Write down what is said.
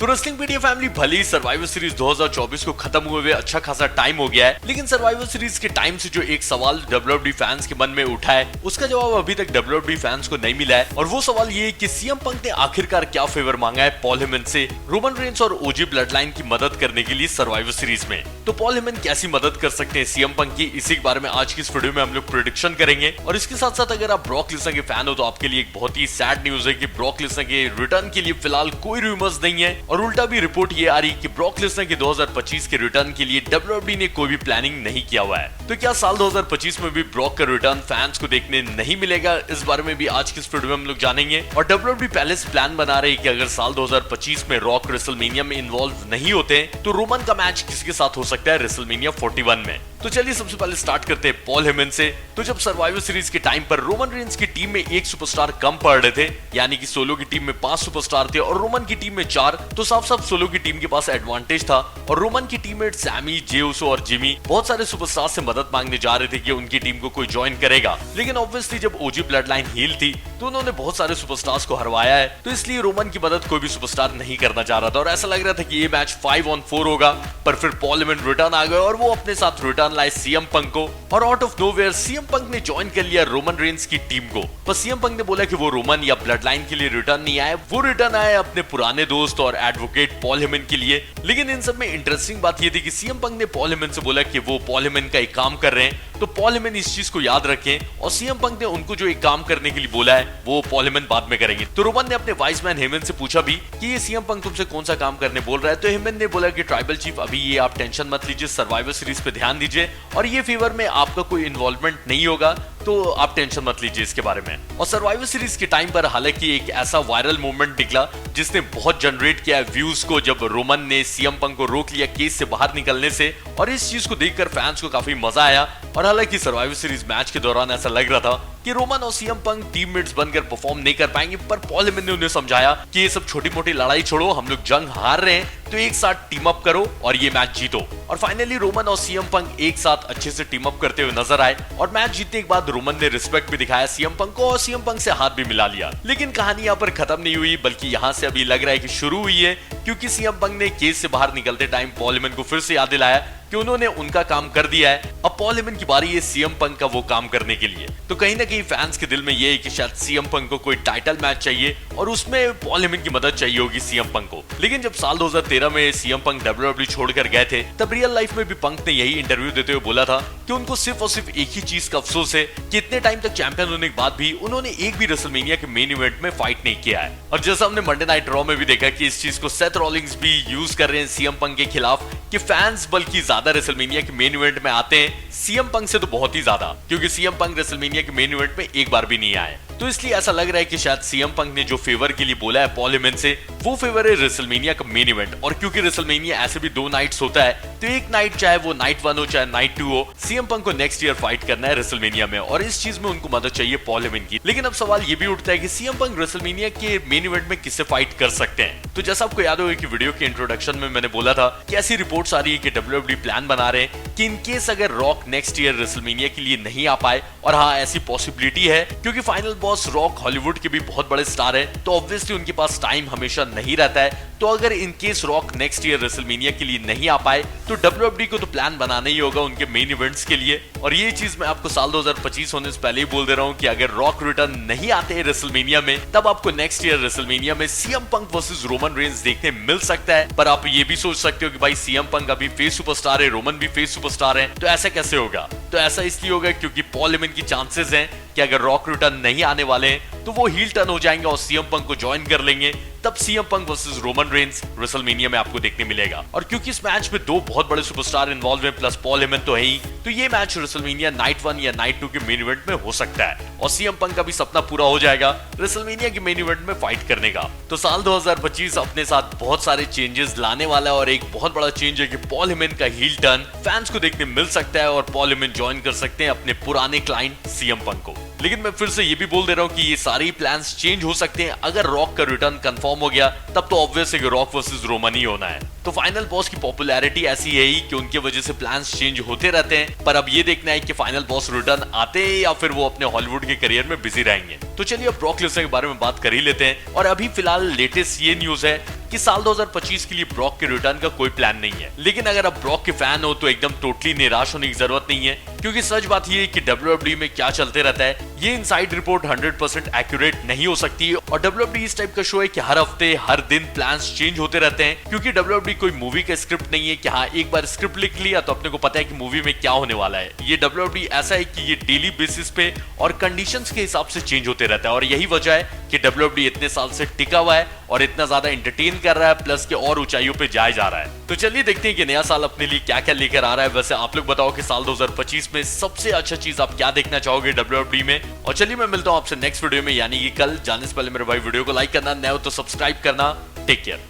तो wrestling media family, भले ही survivor series 2024 को खत्म हुए अच्छा खासा टाइम हो गया है, लेकिन सर्वाइवर सीरीज के टाइम से जो एक सवाल WWE फैंस के मन में उठा है, उसका जवाब अभी तक WWE फैंस को नहीं मिला है। और वो सवाल ये है कि सीएम पंक ने आखिरकार क्या फेवर मांगा है पॉल हेमन से रोमन रेंस और ओजी ब्लड लाइन की मदद करने के लिए सर्वाइवर सीरीज में। तो पॉल हेमन कैसी मदद कर सकते हैं सीएम पंक की, इसी के बारे में आज की इस वीडियो में हम लोग प्रेडिक्शन करेंगे। और इसके साथ साथ अगर आप ब्रॉक लेसनर के फैन हो तो आपके लिए एक बहुत ही सैड न्यूज है कि ब्रॉक लेसनर के रिटर्न के लिए फिलहाल कोई रूमर्स नहीं है, और उल्टा भी रिपोर्ट ये आ रही कि ब्रॉक लेसनर के 2025 के रिटर्न के लिए WWE ने कोई भी प्लानिंग नहीं किया हुआ है। तो क्या साल 2025 में भी ब्रॉक का रिटर्न फैंस को देखने नहीं मिलेगा, इस बारे में भी आज की इस वीडियो में हम लोग जानेंगे। और WWE पहले से प्लान बना रही है कि अगर साल 2025 में रॉक रेसलमेनिया में इन्वॉल्व नहीं होते तो रोमन का मैच किसके साथ हो सकता है रेसलमेनिया 41 में। तो चलिए सबसे पहले स्टार्ट करते हैं पॉल हेमन से। तो जब सर्वाइवर सीरीज के टाइम पर रोमन रेंस की टीम में एक सुपरस्टार कम पड़ रहे थे, यानी कि सोलो की टीम में 5 सुपरस्टार थे और रोमन की टीम में 4, तो साफ साफ सोलो की टीम के पास एडवांटेज था। और रोमन की टीममेट सैमी, जे उसो और जिमी बहुत सारे सुपरस्टार से मदद मांगने जा रहे थे कि उनकी टीम को कोई ज्वाइन करेगा, लेकिन ऑब्वियसली जब ओजी ब्लड लाइन हील थी तो उन्होंने बहुत सारे सुपरस्टार्स को हरवाया है, तो इसलिए रोमन की मदद कोई भी सुपरस्टार नहीं करना चाह रहा था। और ऐसा लग रहा था कि ये मैच 5 on 4 होगा, पर फिर पॉल हेमन रिटर्न आ गए और वो अपने साथ रिटर्न लाए सीएम पंक को। और out of nowhere CM Punk ने ज्वाइन कर लिया रोमन रेंस की टीम को। पर सीएम पंक ने बोला कि वो रोमन या ब्लड लाइन के लिए रिटर्न नहीं आए, वो रिटर्न आए अपने पुराने दोस्त और एडवोकेट पॉल हेमन के लिए। लेकिन इन सब में इंटरेस्टिंग बात ये थी कि सीएम पंक ने पॉल हेमन से बोला कि वो पॉल हेमन का एक काम कर रहे हैं, तो पॉल हेमन इस चीज को याद रखें, और सीएम पंक ने उनको जो एक काम करने के लिए बोला है वो पॉल हेमन बाद में करेंगे। तो रोमन ने अपने वाइस मैन हेमन से पूछा भी कि ये सीएम पंक तुमसे कौन सा काम करने बोल रहा है, तो हेमन ने बोला कि ट्राइबल चीफ अभी ये आप टेंशन मत लीजिए, सर्वाइवर सीरीज पे ध्यान दीजिए और ये फेवर में आपका कोई इन्वॉल्वमेंट नहीं होगा, तो आप टेंशन मत लीजिए इसके बारे में। और सर्वाइवर सीरीज के टाइम पर हालांकि एक ऐसा वायरल मूवमेंट निकला जिसने बहुत जनरेट किया व्यूज को, जब रोमन ने सीएम पंक को रोक लिया केस से बाहर निकलने से, और इस चीज को देखकर फैंस को काफी मजा आया। और हालांकि सर्वाइवर सीरीज मैच के दौरान ऐसा लग रहा था कि रोमन और सीएम पंक टीममेट्स बनकर परफॉर्म नहीं कर पाएंगे, पर पॉल हेमन ने उन्हें समझाया कि ये सब छोटी मोटी लड़ाई छोड़ो, हम लोग जंग हार रहे हैं तो एक साथ टीम अप करो और ये मैच जीतो। और फाइनली रोमन और सीएम पंक एक साथ अच्छे से टीम अप करते हुए नजर आए, और मैच जीतने के बाद रोमन ने रिस्पेक्ट भी दिखाया सीएम पंक को और सीएम पंक से हाथ भी मिला लिया। लेकिन कहानी यहाँ पर खत्म नहीं हुई, बल्कि यहाँ से अभी लग रहा है कि शुरू हुई है, क्योंकि सीएम पंक ने केस से बाहर निकलते टाइम पॉल हेमन को फिर से याद दिलाया कि उन्होंने उनका काम कर दिया है, अब पॉल हेमन की बारी है सीएम पंक का वो काम करने के लिए। तो कहीं ना कहीं फैंस के दिल में ये है कि शायद सीएम पंक को कोई टाइटल मैच चाहिए और उसमें पॉल हेमन की मदद चाहिए होगी सीएम पंक को। लेकिन जब साल 2013 में सीएम पंक WWE छोड़कर गए थे, तब रियल लाइफ में भी पंक ने यही इंटरव्यू देते हुए बोला था कि उनको सिर्फ और सिर्फ एक ही चीज का अफसोस है कि इतने टाइम तक चैंपियन होने के बाद भी उन्होंने एक भी रेसलमेनिया के मेन इवेंट में फाइट नहीं किया है। और जैसा हमने मंडे नाइट रॉ में भी देखा कि इस चीज को सेथ रॉलिंग्स भी यूज कर रहे हैं सीएम पंक के खिलाफ, कि फैंस बल्कि ज्यादा रेसलमेनिया के मेन इवेंट में आते हैं सीएम पंक से तो बहुत ही ज्यादा, क्योंकि सीएम पंक रेसलमेनिया के मेन इवेंट में एक बार भी नहीं आए। तो इसलिए ऐसा लग रहा है कि शायद सीएम पंक ने जो फेवर के लिए बोला है पॉल हेमन से, वो फेवर है रेसलमेनिया का मेन इवेंट। और क्योंकि रेसलमेनिया ऐसे भी 2 नाइट्स होता है, तो एक नाइट चाहे वो नाइट 1 हो चाहे नाइट 2 हो, सीएम पंक को नेक्स्ट ईयर फाइट करना है रेसलमेनिया में, और इस चीज में उनको मदद चाहिए पॉल हेमन की। लेकिन अब सवाल ये भी उठता है कि सीएम पंक रेसलमेनिया के मेन इवेंट में किससे फाइट कर सकते हैं। तो जैसा आपको याद होगा कि वीडियो के इंट्रोडक्शन में मैंने बोला था कि ऐसी रिपोर्ट्स आ रही है कि WWE प्लान बना रहे हैं कि इनकेस अगर रॉक नेक्स्ट ईयर रेसलमेनिया के लिए नहीं आ पाए, और हाँ ऐसी पॉसिबिलिटी है क्योंकि फाइनल बॉस रॉक हॉलीवुड के भी बहुत बड़े स्टार है, तो ऑब्वियसली उनके पास टाइम हमेशा नहीं रहता है। तो अगर in case rock next year WrestleMania के लिए नहीं आ पाए तो WWE को तो प्लान बनाना ही होगा उनके मेन इवेंट्स के लिए। और ये चीज मैं आपको साल 2025 होने से पहले ही बोल दे रहा हूँ कि अगर रॉक रिटर्न नहीं आते हैं रेसलमेनिया में, तब आपको नेक्स्ट ईयर रेसलमेनिया में CM Punk versus Roman Reigns देखने मिल सकता है। पर आप ये भी सोच सकते हो कि भाई सीएम पंक अभी फेस सुपरस्टार है, रोमन भी फेस सुपरस्टार है, तो ऐसा कैसे होगा? तो ऐसा इसलिए होगा क्योंकि पॉल हेमन की चांसेस हैं कि अगर रॉक रिटर्न नहीं आने वाले हैं तो वो हील टर्न हो जाएंगे और सीएम पंक को ज्वाइन कर लेंगे, तब CM Punk versus Roman Reigns WrestleMania में आपको देखने मिलेगा। और क्योंकि इस मैच में 2 बहुत बड़े सुपरस्टार इन्वॉल्व हैं प्लस पॉल हेमन तो है ही, तो ये मैच रेसलमेनिया नाइट 1 या नाइट 2 के मेन इवेंट में हो सकता है, और सीएम पंक का भी सपना पूरा हो जाएगा रेसलमेनिया के मेन इवेंट में फाइट करने का। तो साल 2025 अपने साथ बहुत सारे चेंजेस लाने वाला है, और एक बहुत बड़ा चेंज है कि पॉल हेमन का हील टर्न फैंस को देखने मिल सकता है और पॉल हेमन ज्वाइन कर सकते हैं अपने पुराने क्लाइंट सीएम पंक को। लेकिन मैं फिर से ये भी बोल दे रहा हूँ कि ये सारे प्लान्स चेंज हो सकते हैं। अगर रॉक का रिटर्न कंफर्म हो गया तब तो ऑब्वियस है कि रॉक वर्सेस रोमन ही होना है। तो फाइनल बॉस की पॉपुलैरिटी ऐसी है ही कि उनकी वजह से प्लान्स चेंज होते रहते हैं, पर अब ये देखना है कि फाइनल बॉस रिटर्न आते हैं या फिर वो अपने हॉलीवुड के करियर में बिजी रहेंगे। तो चलिए अब ब्रॉक लेसनर के बारे में बात कर ही लेते हैं। और अभी फिलहाल लेटेस्ट ये न्यूज है कि साल 2025 के लिए ब्रॉक के रिटर्न का कोई प्लान नहीं है। लेकिन अगर आप ब्रॉक के फैन हो तो एकदम टोटली निराश होने की जरूरत नहीं है, क्योंकि सच बात ये है कि WWE में क्या चलते रहता है ये इनसाइड रिपोर्ट 100% एक्यूरेट नहीं हो सकती। और WWE इस टाइप का शो है कि हर हफ्ते हर दिन प्लान्स चेंज होते रहते हैं, क्योंकि WWE कोई मूवी का स्क्रिप्ट नहीं है कि हाँ एक बार स्क्रिप्ट लिख लिया तो अपने को पता है कि मूवी में क्या होने वाला है। ये WWE ऐसा है कि ये डेली बेसिस पे और कंडीशंस के हिसाब से चेंज होते रहता है, और यही वजह है कि WWE इतने साल से टिका हुआ है और इतना ज्यादा एंटरटेन कर रहा है, प्लस के और ऊंचाइयों पे जाए जा रहा है। तो चलिए देखते हैं कि नया साल अपने लिए क्या क्या लेकर आ रहा है। वैसे आप लोग बताओ कि साल 2025 में सबसे अच्छा चीज आप क्या देखना चाहोगे WWE में। और चलिए मैं मिलता हूं आपसे नेक्स्ट वीडियो में, यानी कि कल। जाने से पहले मेरे भाई वीडियो को लाइक करना, नए हो तो सब्सक्राइब करना। Take care.